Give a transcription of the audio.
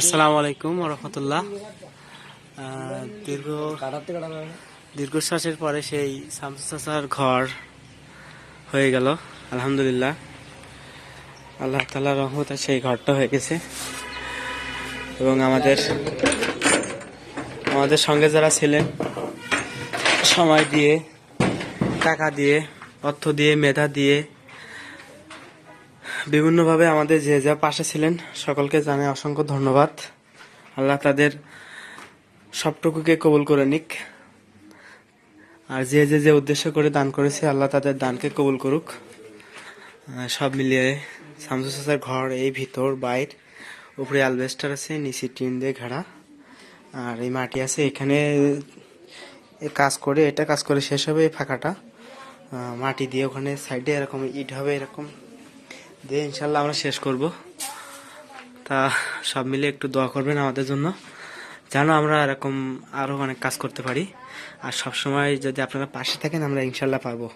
আসসালামু আলাইকুম ওয়া রাহমাতুল্লাহ। দীর্ঘশ্বাসের পরে সেই শামসু চাচার ঘর হয়ে গেল আলহামদুলিল্লাহ। আল্লাহ তাআলার রহমতে সেই ঘরটা হয়ে গেছে এবং আমাদের সঙ্গে যারা ছিলেন সময় দিয়ে, টাকা দিয়ে, অর্থ দিয়ে, মেধা দিয়ে, বিভিন্নভাবে আমাদের যে যা পাশে ছিলেন সকলকে জানাই অসংখ্য ধন্যবাদ। আল্লাহ তাদের সবটুকুকে কবুল করে নিক। আর যে উদ্দেশ্য করে দান করেছে আল্লাহ তাদের দানকে কবুল করুক। সব মিলিয়ে শামসু চাচার ঘর এই ভিতর বাইর, উপরে অ্যালবেস্টার আছে, নিচে টিন দিয়ে ঘেরা, আর এই মাটি আছে। এখানে কাজ করে শেষ হবে এই ফাঁকাটা, মাটি দিয়ে ওখানে সাইডে এরকম ইট হবে, এরকম দিয়ে ইনশাল্লাহ আমরা শেষ করব। তা সব মিলে একটু দোয়া করবেন আমাদের জন্য, যেন আমরা এরকম আরো অনেক কাজ করতে পারি। আর সব সময় যদি আপনারা পাশে থাকেন আমরা ইনশাল্লাহ পারবো।